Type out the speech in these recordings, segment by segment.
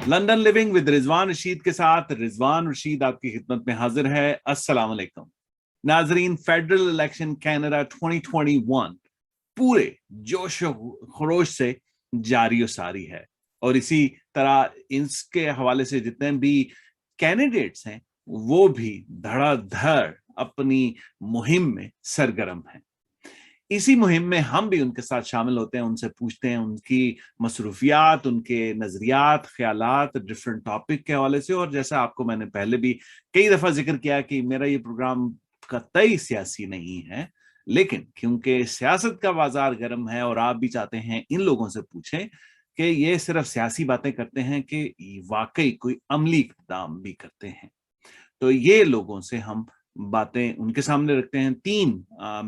London living with Rizwan Rashid के साथ रिजवान रशीद आपकी खिदमत में हाजिर है। अस्सलाम वालेकुम नाजरीन। फेडरल इलेक्शन कनाडा 2021 पूरे जोश खरोश से जारी और सारी है, और इसी तरह इसके हवाले से जितने भी कैंडिडेट्स हैं वो भी धड़ाधड़ अपनी मुहिम में सरगर्म हैं। इसी मुहिम में हम भी उनके साथ शामिल होते हैं, उनसे पूछते हैं उनकी मसरूफियात, उनके नजरियात, ख्यालात डिफरेंट टॉपिक के हवाले से। और जैसा आपको मैंने पहले भी कई दफा जिक्र किया कि मेरा ये प्रोग्राम कतई सियासी नहीं है, लेकिन क्योंकि सियासत का बाजार गर्म है और आप भी चाहते हैं इन लोगों से पूछें कि ये सिर्फ सियासी बातें करते हैं कि वाकई कोई अमली इक़दाम भी करते हैं, तो ये लोगों से हम बातें उनके सामने रखते हैं। तीन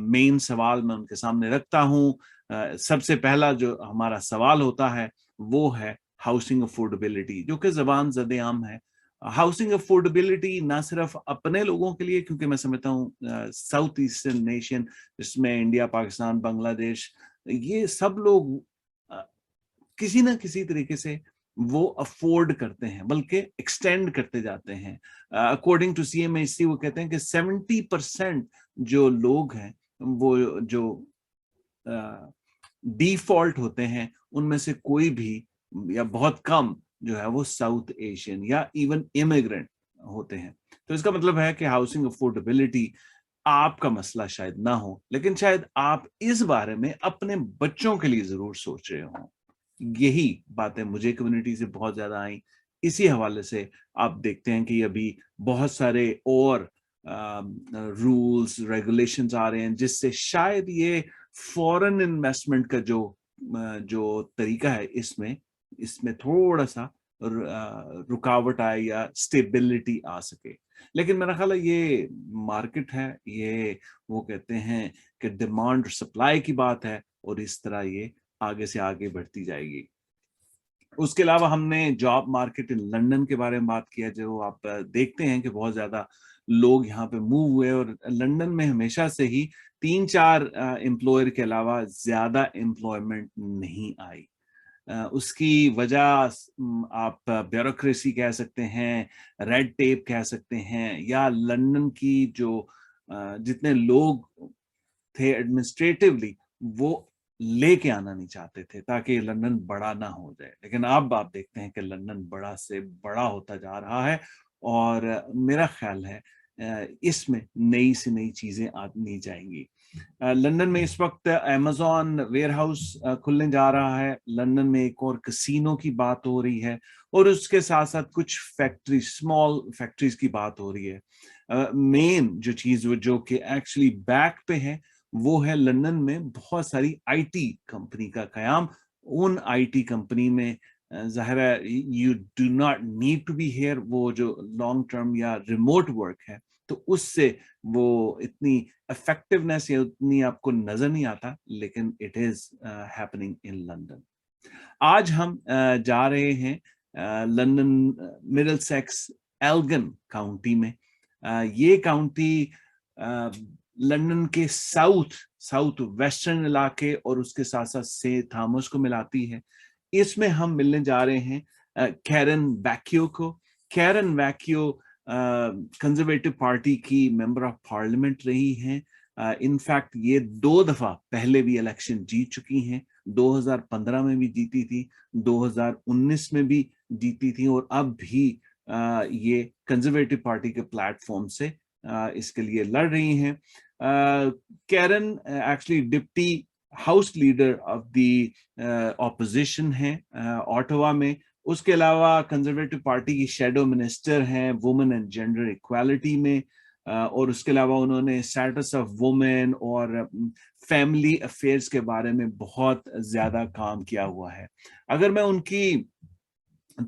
मेन सवाल मैं उनके सामने रखता हूं। सबसे पहला जो हमारा सवाल होता है वो है हाउसिंग अफोर्डेबिलिटी, जो कि ज़बान ज़द-ए-आम है। हाउसिंग अफोर्डेबिलिटी ना सिर्फ अपने लोगों के लिए, क्योंकि मैं समझता हूँ साउथ ईस्टर्न नेशन जिसमें इंडिया, पाकिस्तान, बांग्लादेश, ये सब लोग किसी ना किसी तरीके से वो अफोर्ड करते हैं, बल्कि एक्सटेंड करते जाते हैं। अकॉर्डिंग टू CMHC वो कहते हैं कि 70% जो लोग हैं वो जो डिफॉल्ट होते हैं उनमें से कोई भी या बहुत कम जो है वो साउथ एशियन या इवन इमिग्रेंट होते हैं। तो इसका मतलब है कि हाउसिंग अफोर्डेबिलिटी आपका मसला शायद ना हो, लेकिन शायद आप इस बारे में अपने बच्चों के लिए जरूर सोच रहे हो। यही बातें मुझे कम्युनिटी से बहुत ज्यादा आई। इसी हवाले से आप देखते हैं कि अभी बहुत सारे और रूल्स रेगुलेशंस आ रहे हैं जिससे शायद ये फॉरेन इन्वेस्टमेंट का जो तरीका है इसमें थोड़ा सा रुकावट आए या स्टेबिलिटी आ सके। लेकिन मेरा ख्याल है ये मार्केट है, ये वो कहते हैं कि डिमांड और सप्लाई की बात है, और इस तरह ये आगे से आगे बढ़ती जाएगी। उसके अलावा हमने जॉब मार्केट इन लंदन के बारे में बात किया, जो आप देखते हैं कि बहुत ज्यादा लोग यहाँ पे मूव हुए, और लंदन में हमेशा से ही 3-4 एम्प्लॉयर के अलावा ज्यादा एम्प्लॉयमेंट नहीं आई। उसकी वजह आप ब्यूरोक्रेसी कह सकते हैं, रेड टेप कह सकते हैं, या लंदन की जो जितने लोग थे एडमिनिस्ट्रेटिवली वो लेके आना नहीं चाहते थे ताकि लंदन बड़ा ना हो जाए। लेकिन अब आप देखते हैं कि लंदन बड़ा से बड़ा होता जा रहा है, और मेरा ख्याल है इसमें नई से नई चीजें आनी जाएंगी। लंदन में इस वक्त अमेज़न वेयरहाउस खुलने जा रहा है, लंदन में एक और कैसीनो की बात हो रही है, और उसके साथ साथ कुछ फैक्ट्री, स्मॉल फैक्ट्रीज की बात हो रही है। मेन जो चीज जो कि एक्चुअली बैक पे है वो है लंदन में बहुत सारी आईटी कंपनी का कयाम। उन आईटी कंपनी में जाहिर है you do not need to be here, वो जो लॉन्ग टर्म या रिमोट वर्क है तो उससे वो इतनी इफेक्टिवनेस या उतनी आपको नजर नहीं आता, लेकिन it is happening in London. आज हम जा रहे हैं लंदन मिडलसेक्स एल्गन काउंटी में। ये काउंटी लंदन के साउथ वेस्टर्न इलाके और उसके साथ साथ सेंट थॉमस को मिलाती है। इसमें हम मिलने जा रहे हैं कैरन वैक्यो को। कैरन वैक्यो कंजर्वेटिव पार्टी की मेंबर ऑफ पार्लियामेंट रही हैं। इनफैक्ट ये 2 दफा पहले भी इलेक्शन जीत चुकी हैं। 2015 में भी जीती थी, 2019 में भी जीती थी, और अब भी ये कंजर्वेटिव पार्टी के प्लेटफॉर्म से इसके लिए लड़ रही हैं। Karen actually deputy house leader of the opposition है ऑटोवा में। उसके अलावा कंजर्वेटिव पार्टी की शेडो मिनिस्टर हैं वुमेन एंड जेंडर इक्वालिटी में, और उसके अलावा उन्होंने स्टेटस ऑफ वुमेन और फैमिली अफेयर्स के बारे में बहुत ज्यादा काम किया हुआ है। अगर मैं उनकी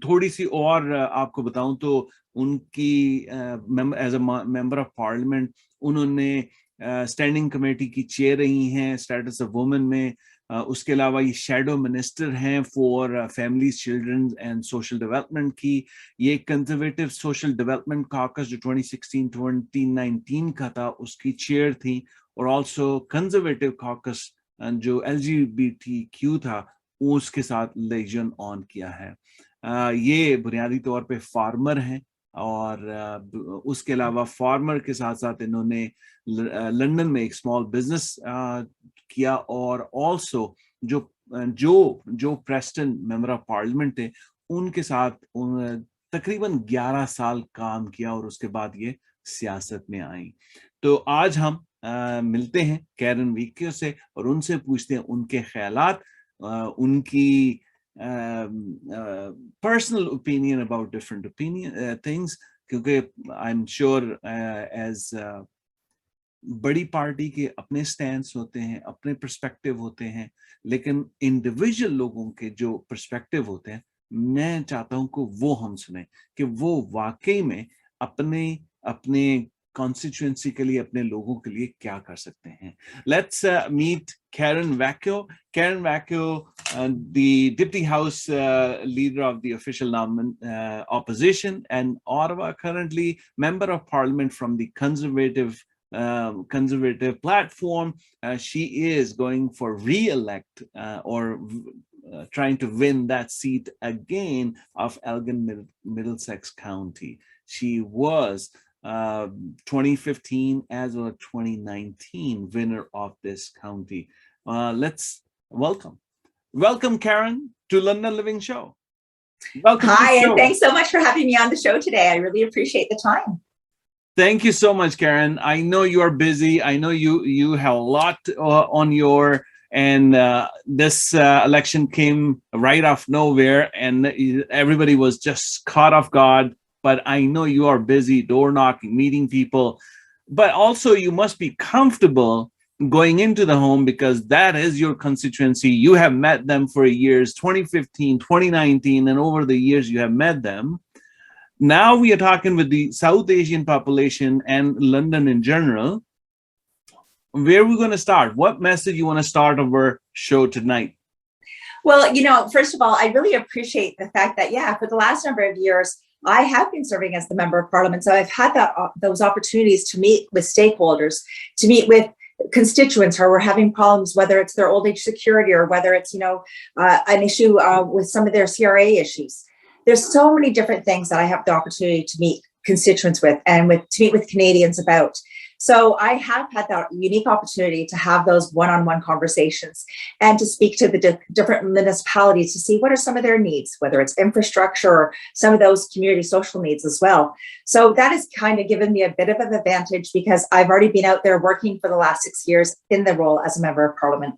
थोड़ी सी और आपको बताऊं तो उनकी as a member of parliament उन्होंने स्टैंडिंग कमेटी की चेयर रही हैं स्टेटस ऑफ वुमेन में। उसके अलावा ये शेडो मिनिस्टर हैं for families, children and social development की। ये कंजर्वेटिव सोशल डेवलपमेंट कॉकस जो 2016-2019 का था उसकी चेयर थी, और आल्सो कंजर्वेटिव कॉकस जो LGBTQ था उसके साथ लिएजन ऑन किया है। ये बुनियादी तौर पे फार्मर हैं और उसके अलावा फार्मर के साथ साथ इन्होंने लंदन में एक स्मॉल बिजनेस किया और ऑल्सो जो जो जो प्रेस्टन मेंबर ऑफ पार्लियामेंट थे उनके साथ तकरीबन 11 साल काम किया और उसके बाद ये सियासत में आई। तो आज हम मिलते हैं कैरन वीकियो से और उनसे पूछते हैं उनके ख्यालात, उनकी personal opinion about different things, क्योंकि I'm sure as बड़ी पार्टी के अपने स्टैंड्स होते हैं, अपने पर्सपेक्टिव होते हैं, लेकिन इंडिविजुअल लोगों के जो पर्सपेक्टिव होते हैं, मैं चाहता हूं कि वो हम सुने कि वो वाकई में अपने अपने कॉन्स्टिट्यूएंसी के लिए, अपने लोगों के लिए क्या कर सकते हैं। Let's meet Karen Vecchio. Karen Vecchio, the Deputy House Leader of the official opposition, and Ottawa, currently Member of Parliament from the Conservative platform. She is going for re-elect or trying to win that seat again of Elgin-Middlesex County. She was 2015 as well as 2019 winner of this county. Let's welcome Karen to London Living Show. Welcome. Hi, and thanks so much for having me on the show today. I really appreciate the time. Thank you so much, Karen. I know you are busy. I know you have a lot on your, and this election came right off nowhere and everybody was just caught off guard. But I know you are busy door knocking, meeting people, but also you must be comfortable going into the home because that is your constituency. You have met them for years, 2015, 2019, and over the years you have met them. Now we are talking with the South Asian population and London in general. Where are we going to start? What message you want to start our show tonight? Well, first of all, I really appreciate the fact that, for the last number of years, I have been serving as the Member of Parliament. So I've had those opportunities to meet with stakeholders, to meet with constituents who are having problems, whether it's their old age security or whether it's, an issue with some of their CRA issues. There's so many different things that I have the opportunity to meet constituents with and to meet with Canadians about. So I have had that unique opportunity to have those one-on-one conversations and to speak to the different municipalities to see what are some of their needs, whether it's infrastructure or some of those community social needs as well. So that has kind of given me a bit of an advantage because I've already been out there working for the last 6 years in the role as a Member of Parliament.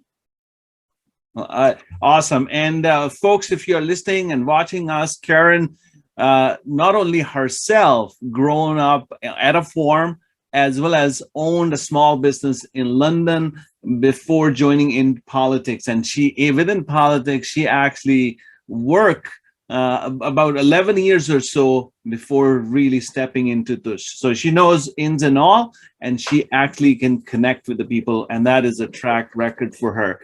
Awesome. And folks, if you're listening and watching us, Karen, not only herself grown up at a farm, as well as owned a small business in London before joining in politics. And within politics, she actually worked about 11 years or so before really stepping into this. So she knows ins and all, and she actually can connect with the people, and that is a track record for her.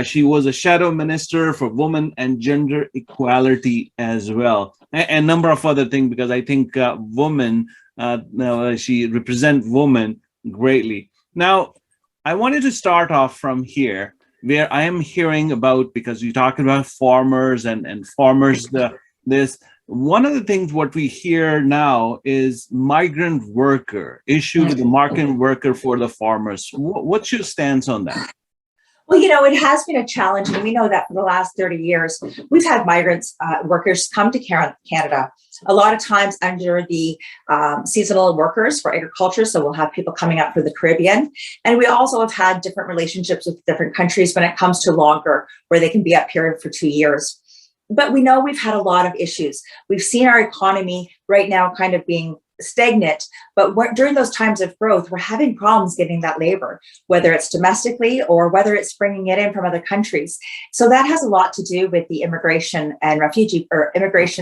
She was a shadow minister for women and gender equality as well, and a number of other things, because I think women, she represents women greatly. Now, I wanted to start off from here, where I am hearing about, because you're talking about farmers and farmers, this one of the things what we hear now is migrant worker issue with the migrant worker for the farmers. What's your stance on that? Well, it has been a challenge, and we know that for the last 30 years, we've had migrants workers come to Canada, a lot of times under the seasonal workers for agriculture. So we'll have people coming up for the Caribbean. And we also have had different relationships with different countries when it comes to longer, where they can be up here for 2 years. But we know we've had a lot of issues. We've seen our economy right now kind of being stagnant, but during those times of growth, we're having problems getting that labor, whether it's domestically or whether it's bringing it in from other countries. So that has a lot to do with the immigration,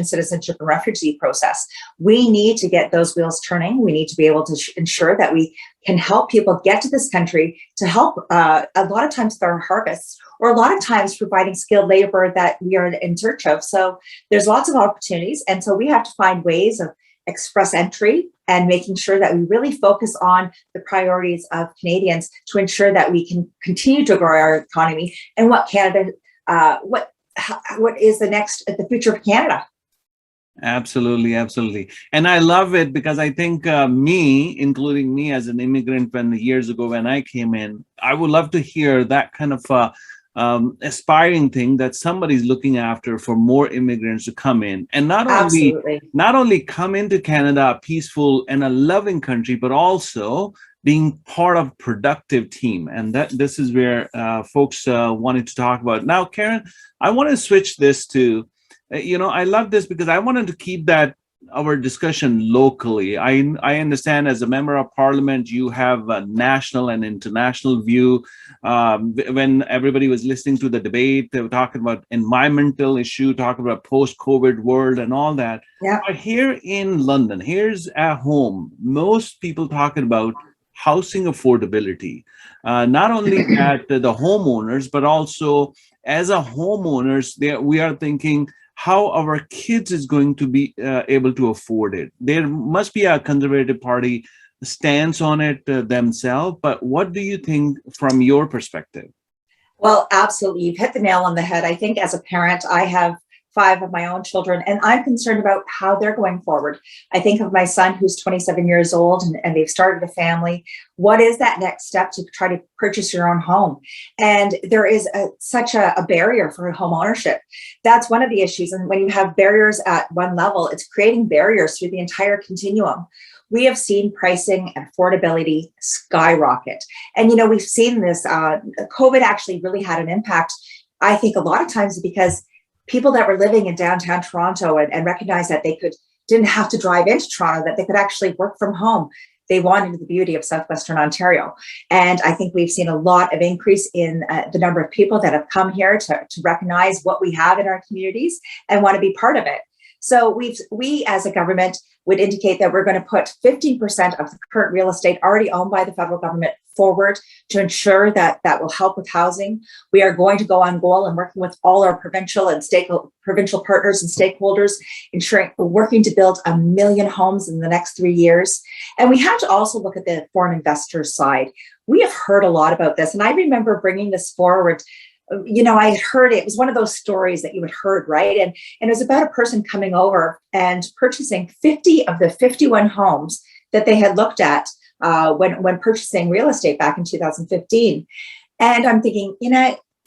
citizenship and refugee process. We need to get those wheels turning. We need to be able to ensure that we can help people get to this country to help a lot of times with our harvests, or a lot of times providing skilled labor that we are in search of. So there's lots of opportunities. And so we have to find ways of express entry and making sure that we really focus on the priorities of Canadians to ensure that we can continue to grow our economy and what Canada, what is the future of Canada. Absolutely, absolutely. And I love it because I think including me as an immigrant when years ago when I came in, I would love to hear that kind of aspiring thing that somebody's looking after for more immigrants to come in, and Absolutely. not only come into Canada, a peaceful and a loving country, but also being part of productive team. And that this is where folks wanted to talk about. Now, Karen, I want to switch this to I love this because I wanted to keep that our discussion locally. I understand as a member of parliament, you have a national and international view. When everybody was listening to the debate, they were talking about environmental issue, talking about post-COVID world and all that. Yeah. But here in London, here's at home, most people talking about housing affordability. Not only at the homeowners, but also as a homeowners, we are thinking how our kids is going to be able to afford it. There must be a conservative party stance on it themselves, but what do you think from your perspective? Well, absolutely. You've hit the nail on the head. I think as a parent, I have 5 of my own children, and I'm concerned about how they're going forward. I think of my son who's 27 years old and they've started a family. What is that next step to try to purchase your own home? And there is such a barrier for home ownership. That's one of the issues. And when you have barriers at one level, it's creating barriers through the entire continuum. We have seen pricing and affordability skyrocket. And, we've seen this, COVID actually really had an impact, I think, a lot of times because people that were living in downtown Toronto and recognized that they didn't have to drive into Toronto, that they could actually work from home. They wanted the beauty of Southwestern Ontario. And I think we've seen a lot of increase in the number of people that have come here to recognize what we have in our communities and want to be part of it. So we as a government would indicate that we're going to put 15% of the current real estate already owned by the federal government forward to ensure that that will help with housing. We are going to go on goal and working with all our provincial partners and stakeholders, working to build 1 million homes in the next 3 years. And we have to also look at the foreign investors side. We have heard a lot about this, and I remember bringing this forward. I had heard it was one of those stories that you had heard, right? And it was about a person coming over and purchasing 50 of the 51 homes that they had looked at when purchasing real estate back in 2015. And I'm thinking,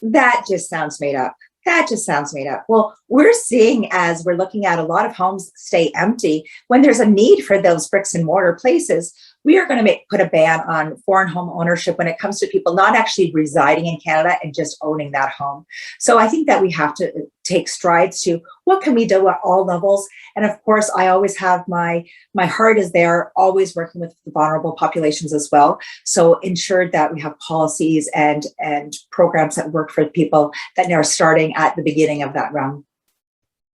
that just sounds made up. That just sounds made up. Well, we're seeing as we're looking at a lot of homes stay empty when there's a need for those bricks and mortar places. We are going to put a ban on foreign home ownership when it comes to people not actually residing in Canada and just owning that home. So I think that we have to take strides to what can we do at all levels. And of course, I always have my heart is there, always working with the vulnerable populations as well. So ensure that we have policies and programs that work for people that are starting at the beginning of that realm.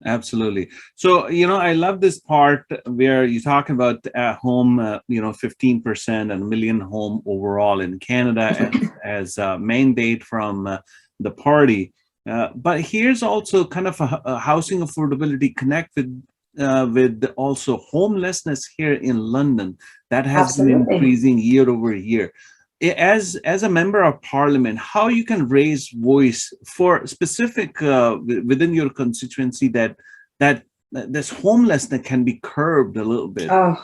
Absolutely. So, I love this part where you talk about home, 15% and 1 million home overall in Canada as a mandate from the party. But here's also kind of a housing affordability connect with also homelessness here in London that has been increasing year over year. As a member of parliament, how you can raise voice for specific within your constituency that this homelessness can be curbed a little bit? Oh,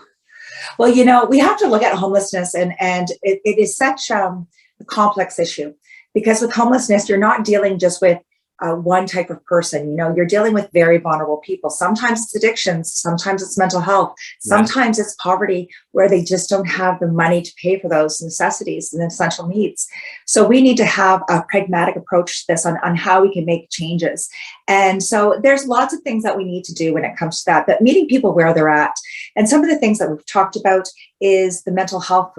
well, we have to look at homelessness and it is such a complex issue because with homelessness, you're not dealing just with one type of person. You're dealing with very vulnerable people. Sometimes it's addictions, sometimes it's mental health, sometimes it's poverty where they just don't have the money to pay for those necessities and essential needs. So we need to have a pragmatic approach to this on how we can make changes. And so there's lots of things that we need to do when it comes to that, but meeting people where they're at. And some of the things that we've talked about is the mental health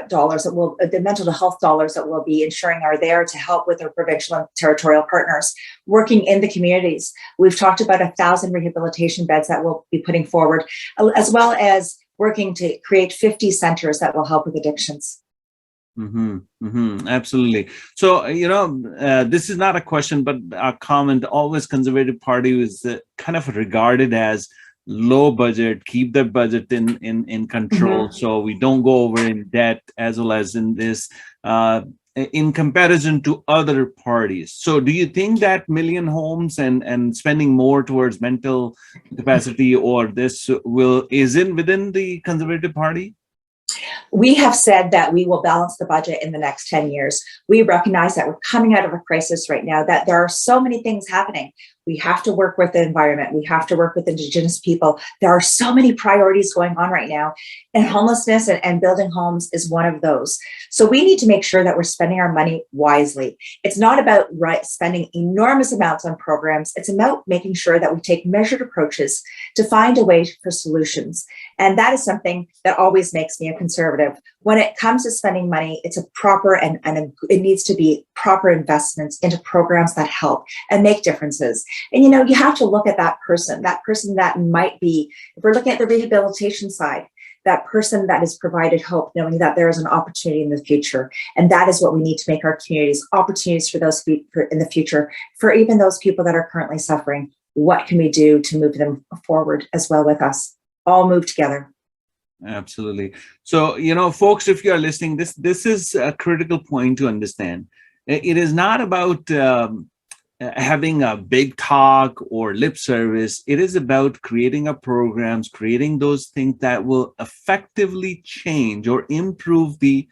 dollars that we'll be ensuring are there to help with our provincial and territorial partners working in the communities. We've talked about 1,000 rehabilitation beds that we'll be putting forward, as well as working to create 50 centers that will help with addictions. Absolutely. So, this is not a question, but a comment. Always Conservative Party is kind of regarded as low budget, keep the budget in control, so we don't go over in debt, as well as in this. in comparison to other parties. So do you think that million homes and spending more towards mental capacity or this is in within the Conservative Party? We have said that we will balance the budget in the next 10 years. We recognize that we're coming out of a crisis right now, that there are so many things happening. We have to work with the environment. We have to work with Indigenous people. There are so many priorities going on right now, and homelessness and building homes is one of those. So we need to make sure that we're spending our money wisely. It's not about spending enormous amounts on programs. It's about making sure that we take measured approaches to find a way for solutions. And that is something that always makes me a conservative. When it comes to spending money, it's a proper it needs to be proper investments into programs that help and make differences. And, you have to look at that person that might be, if we're looking at the rehabilitation side, that person that has provided hope, knowing that there is an opportunity in the future. And that is what we need to make our communities, opportunities for those in the future, for even those people that are currently suffering. What can we do to move them forward as well with us? All move together. Absolutely. So, folks, if you are listening, this is a critical point to understand. It is not about having a big talk or lip service. It is about creating programs, creating those things that will effectively change or improve the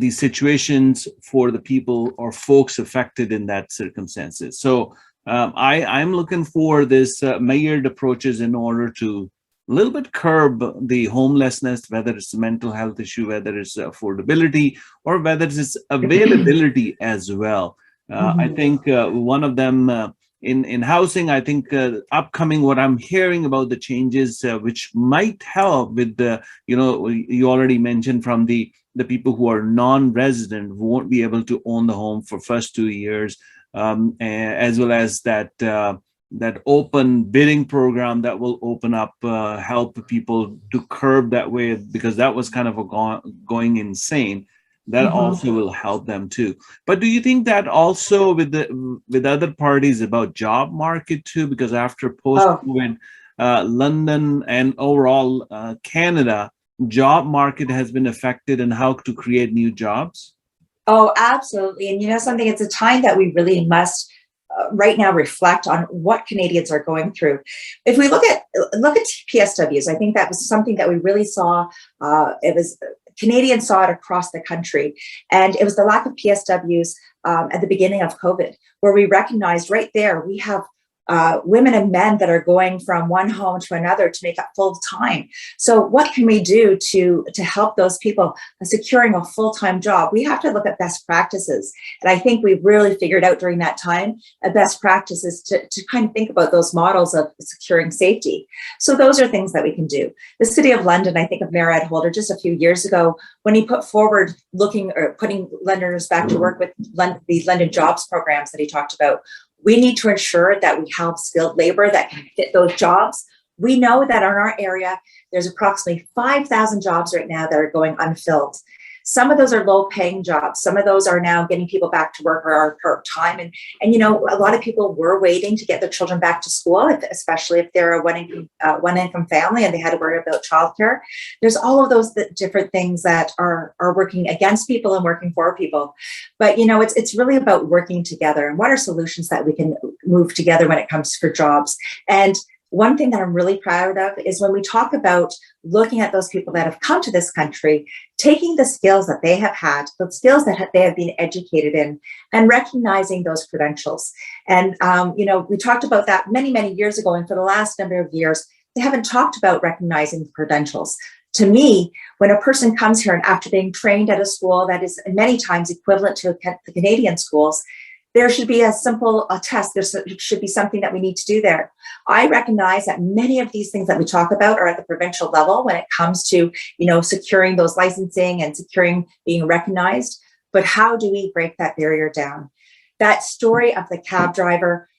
situations for the people or folks affected in that circumstances. So I'm looking for this measured approaches in order to a little bit curb the homelessness, whether it's a mental health issue, whether it's affordability, or whether it's availability as well. I think one of them in housing, I think upcoming, what I'm hearing about the changes which might help with the, you already mentioned from the people who are non-resident, who won't be able to own the home for first 2 years, as well as that open bidding program that will open up, help people to curb that way, because that was kind of going insane. That also will help them too. But do you think that also with other parties about job market too? Because after post-COVID, London and overall Canada, job market has been affected, and how to create new jobs? Oh, absolutely. And something, it's a time that we really must right now reflect on what Canadians are going through. If we look at PSWs, I think that was something that we really saw. Canadians saw it across the country, and it was the lack of PSWs at the beginning of COVID, where we recognized right there we have women and men that are going from one home to another to make up full time. So what can we do to help those people securing a full-time job? We have to look at best practices. And I think we've really figured out during that time a best practices to kind of think about those models of securing safety. So those are things that we can do. The City of London, I think of Mayor Ed Holder just a few years ago, when he put forward putting Londoners back to work with these London jobs programs that he talked about. We need to ensure that we have skilled labor that can fit those jobs. We know that in our area, there's approximately 5,000 jobs right now that are going unfilled. Some of those are low-paying jobs. Some of those are now getting people back to work or are part-time. And a lot of people were waiting to get their children back to school, especially if they're a one-income family and they had to worry about childcare. There's all of those different things that are working against people and working for people. But, it's really about working together, and what are solutions that we can move together when it comes for jobs. And one thing that I'm really proud of is when we talk about looking at those people that have come to this country, taking the skills that they have had, the skills that they have been educated in, and recognizing those credentials. And, we talked about that many, many years ago. And for the last number of years, they haven't talked about recognizing the credentials. To me, when a person comes here and after being trained at a school that is many times equivalent to the Canadian schools, there should be a simple test. There should be something that we need to do there. I recognize that many of these things that we talk about are at the provincial level when it comes to, securing those licensing and securing being recognized. But how do we break that barrier down? That story of the cab driver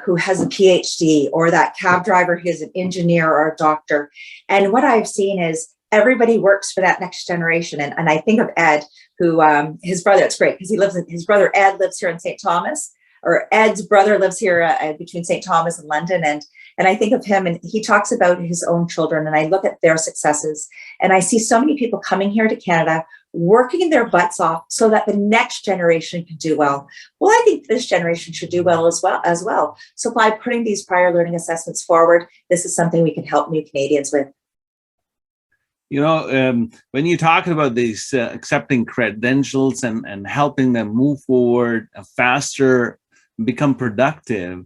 who has a PhD, or that cab driver who is an engineer or a doctor. And what I've seen is everybody works for that next generation. And I think of Ed, who his brother, it's great because his brother Ed lives here in St. Thomas, or Ed's brother lives here between St. Thomas and London. And I think of him, and he talks about his own children, and I look at their successes, and I see so many people coming here to Canada working their butts off so that the next generation can do well. Well, I think this generation should do well as well. So by putting these prior learning assessments forward, this is something we can help new Canadians with. When you talk about these accepting credentials and helping them move forward faster, become productive,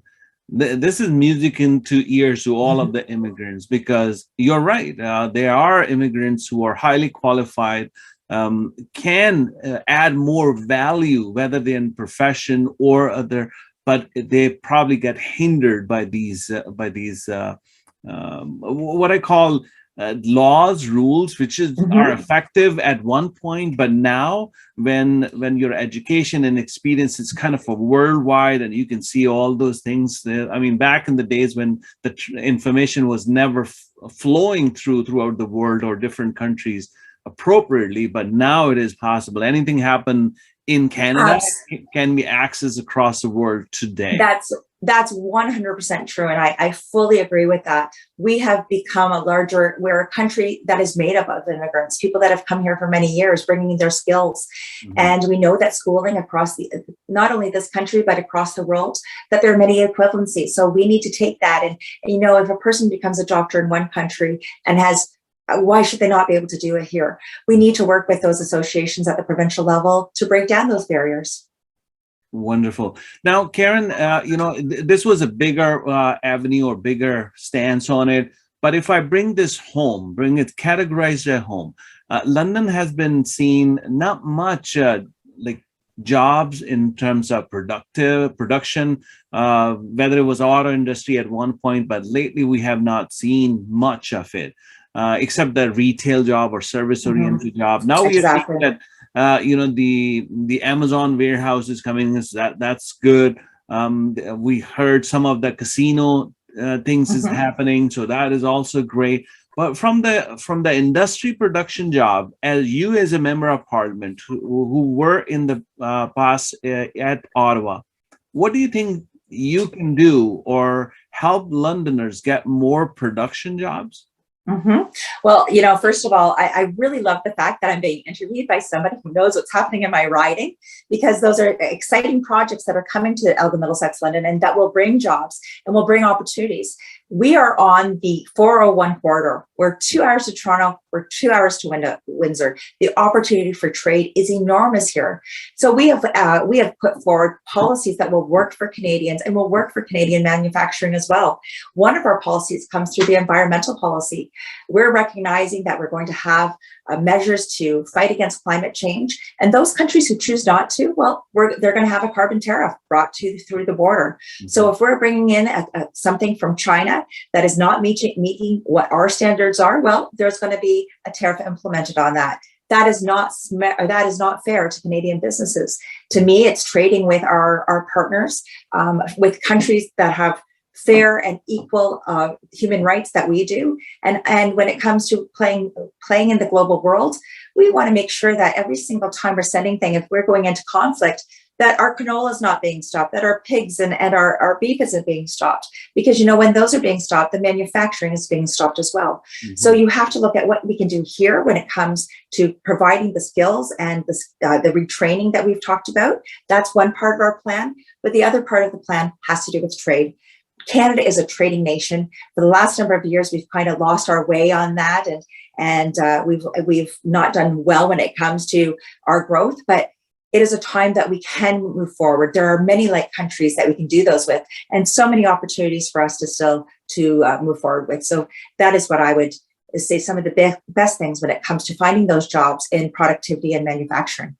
this is music into ears to all of the immigrants, because you're right. There are immigrants who are highly qualified, can add more value, whether they're in profession or other, but they probably get hindered by these what I call laws, rules, which are effective at one point, but now when your education and experience is kind of a worldwide, and you can see all those things. I mean, back in the days when the information was never flowing throughout the world or different countries appropriately, but now it is possible. Anything happen in Canada can be accessed across the world today. That's 100% true. And I fully agree with that. We have become we're a country that is made up of immigrants, people that have come here for many years, bringing their skills. And we know that schooling across not only this country, but across the world, that there are many equivalencies. So we need to take that. And if a person becomes a doctor in one country and why should they not be able to do it here? We need to work with those associations at the provincial level to break down those barriers. Wonderful. Now, Karen, this was a bigger avenue or bigger stance on it. But if I bring this home, categorized at home, London has been seen not much like jobs in terms of production, whether it was auto industry at one point, but lately we have not seen much of it. Except the retail job or service-oriented job. Now we are seeing that the Amazon warehouse is coming. That's good. We heard some of the casino things is happening, so that is also great. But from the industry production job, as you as a member of Parliament who were in the past at Ottawa, what do you think you can do or help Londoners get more production jobs? Well, first of all, I really love the fact that I'm being interviewed by somebody who knows what's happening in my riding, because those are exciting projects that are coming to Elgin-Middlesex-London and that will bring jobs and will bring opportunities. We are on the 401 corridor. We're 2 hours to Toronto. We're 2 hours to Windsor. The opportunity for trade is enormous here. So we have put forward policies that will work for Canadians and will work for Canadian manufacturing as well. One of our policies comes through the environmental policy. We're recognizing that we're going to have measures to fight against climate change, and those countries who choose not to, well, they're going to have a carbon tariff brought through the border. So if we're bringing in something from China that is not meeting what our standards are, well, there's going to be a tariff implemented on that. That is not fair to Canadian businesses. To me, it's trading with our partners, with countries that have fair and equal human rights that we do. And when it comes to playing in the global world, we want to make sure that every single time we're sending things, if we're going into conflict, that our canola is not being stopped, that our pigs and our beef isn't being stopped. Because, when those are being stopped, the manufacturing is being stopped as well. So you have to look at what we can do here when it comes to providing the skills and the retraining that we've talked about. That's one part of our plan. But the other part of the plan has to do with trade. Canada is a trading nation. For the last number of years, we've kind of lost our way on that, and we've not done well when it comes to our growth. But it is a time that we can move forward. There are many like countries that we can do those with, and so many opportunities for us to move forward with. So that is what I would say some of the best things when it comes to finding those jobs in productivity and manufacturing.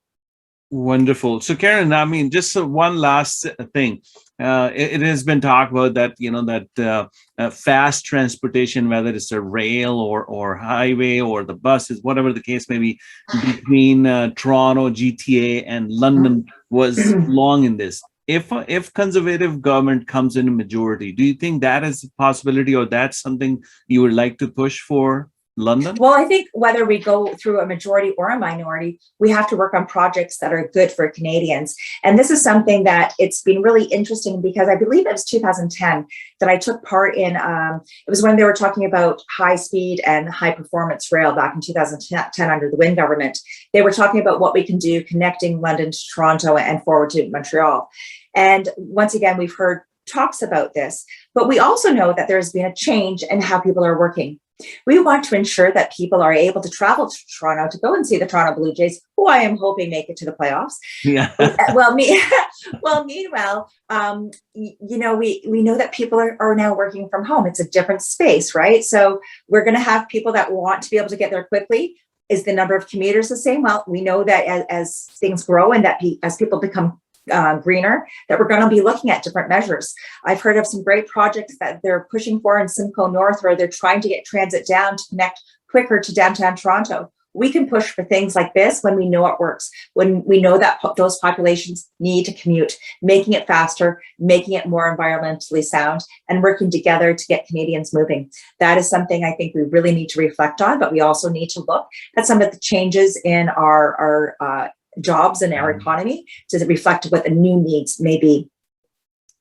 Wonderful. So Karen, I mean, just one last thing. It has been talked about that, fast transportation, whether it's a rail or highway or the buses, whatever the case may be, between Toronto, GTA, and London was long in this. If conservative government comes in a majority, do you think that is a possibility, or that's something you would like to push for? London? Well, I think whether we go through a majority or a minority, we have to work on projects that are good for Canadians. And this is something that it's been really interesting because I believe it was 2010 that I took part in. It was when they were talking about high speed and high performance rail back in 2010 under the Wynne government. They were talking about what we can do connecting London to Toronto and forward to Montreal. And once again, we've heard talks about this, but we also know that there's been a change in how people are working. We want to ensure that people are able to travel to Toronto to go and see the Toronto Blue Jays, who I am hoping make it to the playoffs. Yeah. Meanwhile, we know that people are now working from home. It's a different space, right? So we're going to have people that want to be able to get there quickly. Is the number of commuters the same? Well, we know that as things grow and that as people become greener, that we're going to be looking at different measures. I've heard of some great projects that they're pushing for in Simcoe North, where they're trying to get transit down to connect quicker to downtown Toronto. We can push for things like this when we know it works, when we know that those populations need to commute, making it faster, making it more environmentally sound, and working together to get Canadians moving. That is something I think we really need to reflect on, but we also need to look at some of the changes in our jobs and our economy to reflect what the new needs may be.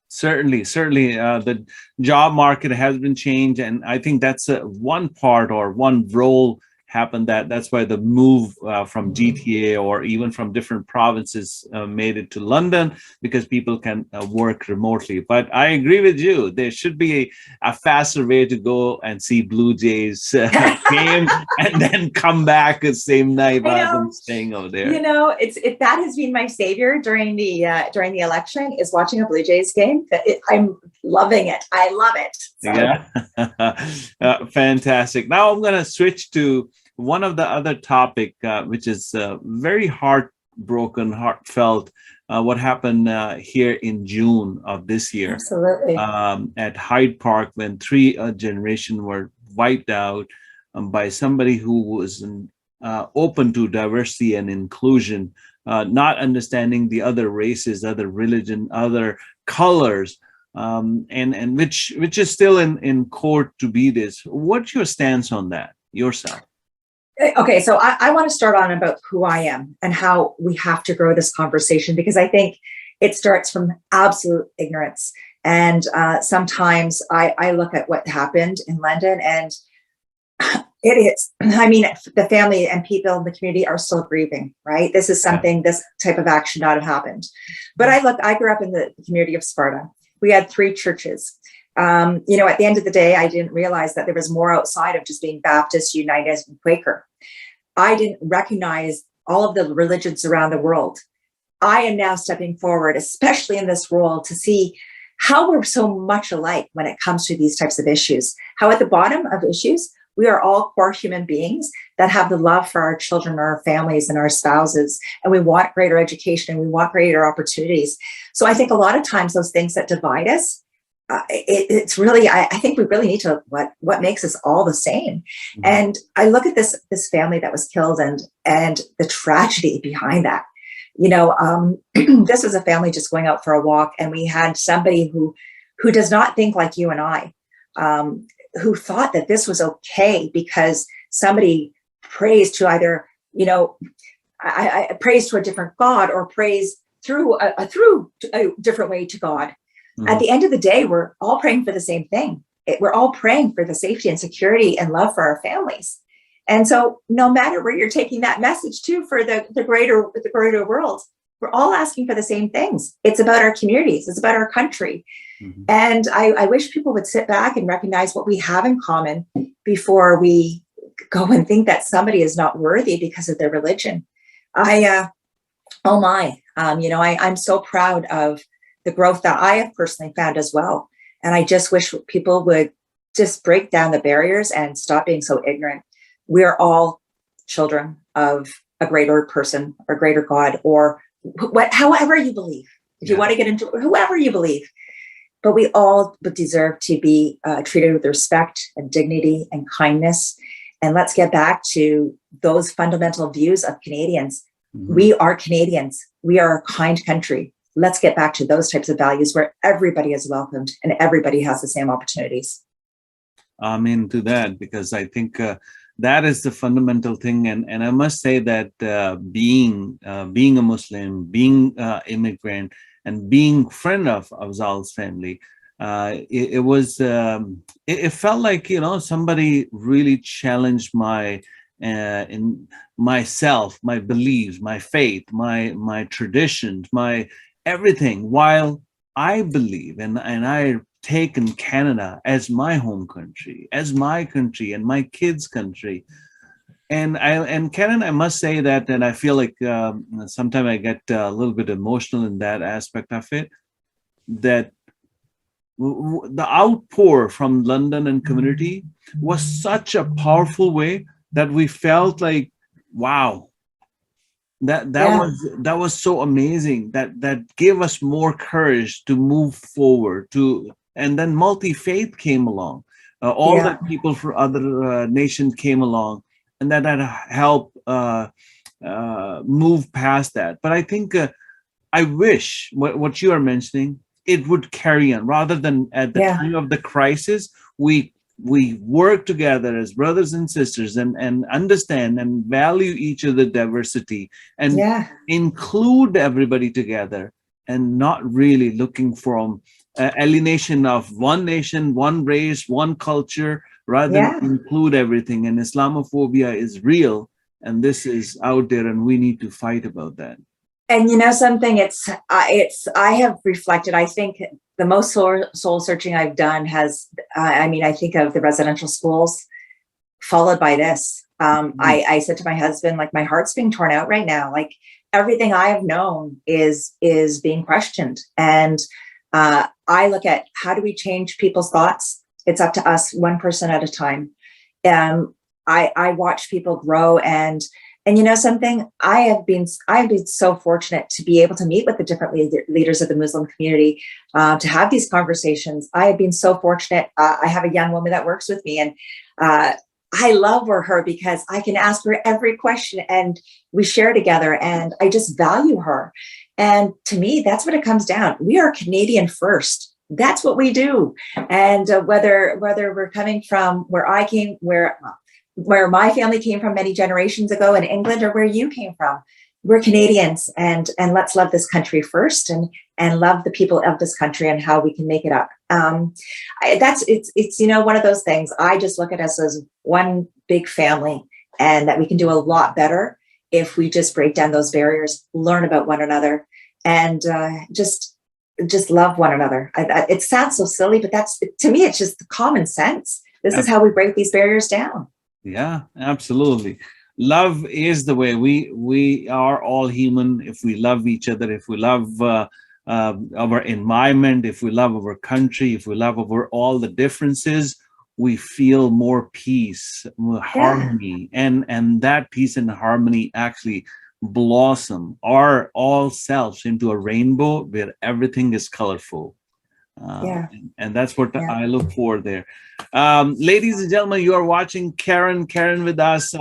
Certainly. The job market has been changed, and I think that's one part or one role happened that's why the move from GTA or even from different provinces made it to London, because people can work remotely. But I agree with you. There should be a faster way to go and see Blue Jays game and then come back the same night rather than staying over there. That has been my savior during the election, is watching a Blue Jays game. I'm loving it. I love it. So. Yeah, fantastic. Now I'm going to switch to one of the other topic, which is very heartfelt, what happened here in June of this year. Absolutely. At Hyde Park, when three generation were wiped out by somebody who was open to diversity and inclusion, not understanding the other races, other religion, other colors, and which is still in court to be this. What's your stance on that yourself? Okay, so I want to start on about who I am and how we have to grow this conversation, because I think it starts from absolute ignorance. And sometimes I look at what happened in London, and it is, the family and people in the community are still grieving, right? This is something, this type of action not have happened. But I grew up in the community of Sparta. We had 3 churches. At the end of the day, I didn't realize that there was more outside of just being Baptist, United, and Quaker. I didn't recognize all of the religions around the world. I am now stepping forward, especially in this role, to see how we're so much alike when it comes to these types of issues. How at the bottom of issues, we are all core human beings that have the love for our children, our families, and our spouses. And we want greater education and we want greater opportunities. So I think a lot of times those things that divide us, it's really, I think we really need to what makes us all the same. Mm-hmm. And I look at this family that was killed and the tragedy behind that. This was a family just going out for a walk, and we had somebody who does not think like you and I, who thought that this was okay because somebody prays to either, I praise to a different God or praise through a different way to God. Mm-hmm. At the end of the day, we're all praying for the same thing. We're all praying for the safety and security and love for our families. And so no matter where you're taking that message to for the greater world, we're all asking for the same things. It's about our communities. It's about our country. Mm-hmm. And I wish people would sit back and recognize what we have in common before we go and think that somebody is not worthy because of their religion. I'm so proud of the growth that I have personally found as well. And I just wish people would just break down the barriers and stop being so ignorant. We are all children of a greater person or greater God, or however you believe. If you want to get into whoever you believe, but we all deserve to be treated with respect and dignity and kindness. And let's get back to those fundamental views of Canadians. Mm-hmm. We are Canadians. We are a kind country. Let's get back to those types of values where everybody is welcomed and everybody has the same opportunities. I'm into that, because I think that is the fundamental thing. And I must say that being a Muslim, being immigrant, and being friend of Afzal's family, it felt like, somebody really challenged my in myself, my beliefs, my faith, my traditions, my everything. While I believe and I taken Canada as my home country, as my country and my kids' country. And Karen, I must say that, and I feel like sometimes I get a little bit emotional in that aspect of it, that the outpour from London and community was such a powerful way that we felt like, wow, Yeah. that was so amazing, that gave us more courage to move forward. And then multi-faith came along, all the Yeah. people from other nations came along, and that helped move past that. But I think I wish what you are mentioning, it would carry on rather than at the Yeah. time of the crisis. We work together as brothers and sisters, and understand and value each other diversity, and Yeah. include everybody together, and not really looking from alienation of one nation, one race, one culture, rather than Yeah. include everything. And Islamophobia is real, and this is out there, and we need to fight about that. And you know something, I have reflected. I think the most soul searching I've done has, I mean, I think of the residential schools, followed by this. I said to my husband, like, my heart's being torn out right now. Like, everything I have known is being questioned. And I look at, how do we change people's thoughts? It's up to us, one person at a time. I watch people grow, and you know something, I've been so fortunate to be able to meet with the different leaders of the Muslim community, to have these conversations. I have been so fortunate. I have a young woman that works with me, and I love her because I can ask her every question, and we share together, and I just value her. And to me, that's what it comes down. We are Canadian first. That's what we do. And whether we're coming from where I came, where my family came from many generations ago in England, or where you came from, we're Canadians, and let's love this country first, and love the people of this country and how we can make it up. It's one of those things. I just look at us as one big family, and that we can do a lot better if we just break down those barriers, learn about one another, and just love one another. It sounds so silly, but to me, it's just common sense. This is how we break these barriers down. Yeah, absolutely. Love is the way. We are all human. If we love each other, if we love our environment, if we love our country, if we love our all the differences, we feel more peace, more harmony, and that peace and harmony actually blossom our all selves into a rainbow where everything is colorful. And that's what I look for there. Ladies and gentlemen, you are watching Karen with us,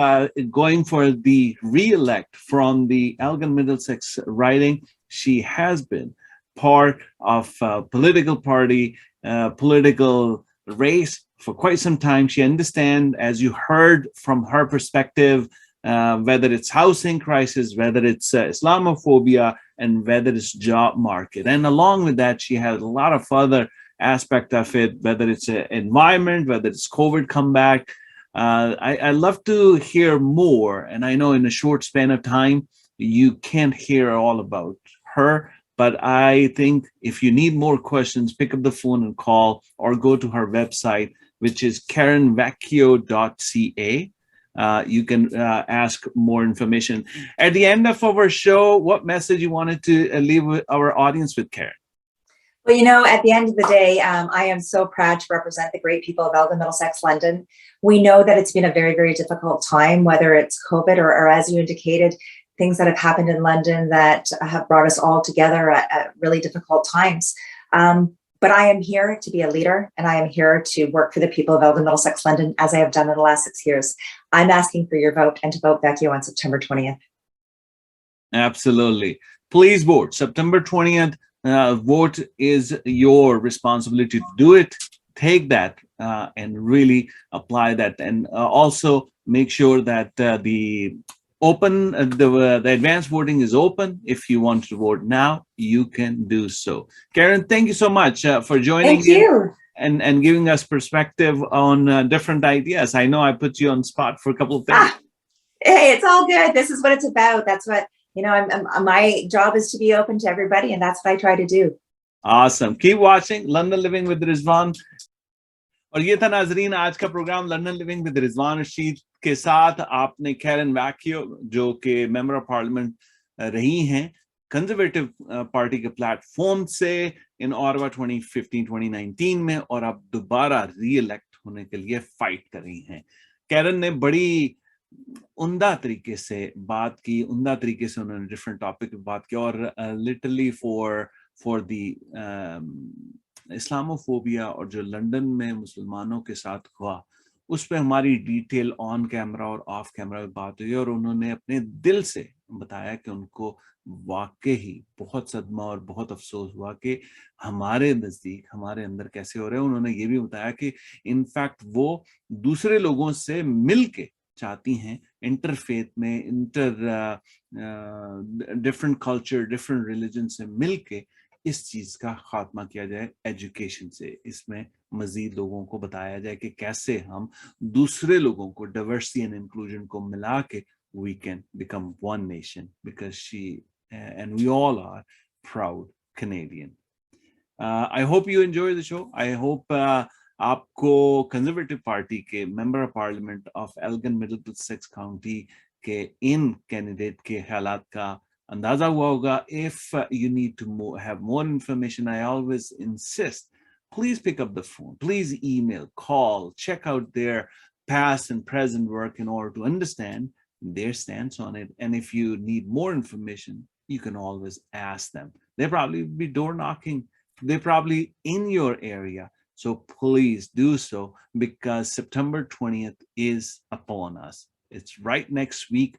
going for the re-elect from the Elgin-Middlesex riding. She has been part of a political party, political race for quite some time. She understands, as you heard from her perspective, whether it's housing crisis, whether it's Islamophobia, and whether it's job market. And along with that, she has a lot of other aspect of it, whether it's environment, whether it's COVID comeback. I love to hear more. And I know in a short span of time, you can't hear all about her. But I think if you need more questions, pick up the phone and call, or go to her website, which is karenvecchio.ca. You can ask more information. At the end of our show, what message you wanted to leave with our audience with, Karen? Well, at the end of the day, I am so proud to represent the great people of Elgin-Middlesex-London. We know that it's been a very, very difficult time, whether it's COVID or as you indicated, things that have happened in London that have brought us all together at really difficult times. But I am here to be a leader, and I am here to work for the people of Elgin-Middlesex-London, as I have done in the last 6 years. I'm asking for your vote, and to vote Veechio on September 20th. Absolutely. Please vote. September 20th. Vote is your responsibility to do it. take that and really apply that, and also make sure that the advanced voting is open. If you want to vote now, you can do so. Karen, thank you so much for joining Thank in you. and giving us perspective on different ideas. I know I put you on spot for a couple of things. Hey, it's all good. This is what it's about. That's what, my job is to be open to everybody, and that's what I try to do. Awesome. Keep watching London Living with Rizwan. और ये था नाजरीन आज का programme London living with Rizwan Rashid के साथ। आपने Karen वैक्यो जो कि मेंबर ऑफ पार्लियामेंट रही हैं कंजर्वेटिव पार्टी के प्लेटफॉर्म से इन ऑरवा 2015-2019 में, और अब दोबारा री इलेक्ट होने के लिए फाइट कर रही हैं। कैरन ने बड़ी उम्दा तरीके से बात की, उम्दा तरीके से उन्होंने डिफरेंट टॉपिक पे बात की, और लिटरली फॉर द इस्लामोफोबिया और जो लंदन में मुसलमानों के साथ हुआ उस पर हमारी डिटेल ऑन कैमरा और ऑफ कैमरा बात हुई, और उन्होंने अपने दिल से बताया कि उनको वाकई बहुत सदमा और बहुत अफसोस हुआ कि हमारे नज़दीक हमारे अंदर कैसे हो रहे हैं। उन्होंने ये भी बताया कि इनफैक्ट वो दूसरे लोगों से मिल के चाहती हैं इंटरफेथ में, डिफरेंट कल्चर डिफरेंट रिलीजन से मिल के इस चीज का खात्मा किया जाए एजुकेशन से। इसमें मजीद लोगों को बताया जाए कि कैसे हम दूसरे लोगों को डाइवर्सिटी एंड इंक्लूजन को मिला के we can become one nation, because she and we all are proud Canadian. I hope you enjoy the show. I hope आपको कंजर्वेटिव पार्टी के member of parliament of Elgon Middlesex county के इन candidate के हालात का अंदाजा हुआ होगा. If you need to have more information, I always insist, please pick up the phone, please email, call, check out their past and present work in order to understand their stance on it. And if you need more information, you can always ask them. They'll probably be door knocking. They're probably in your area. So please do so, because September 20th is upon us. It's right next week.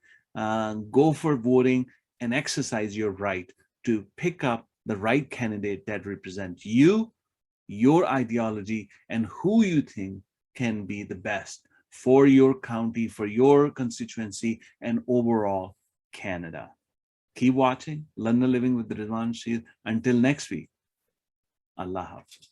Go for voting and exercise your right to pick up the right candidate that represents you, your ideology, and who you think can be the best for your county, for your constituency, and overall Canada. Keep watching London Living with Rizwan Rashid. Until next week, Allah Hafiz.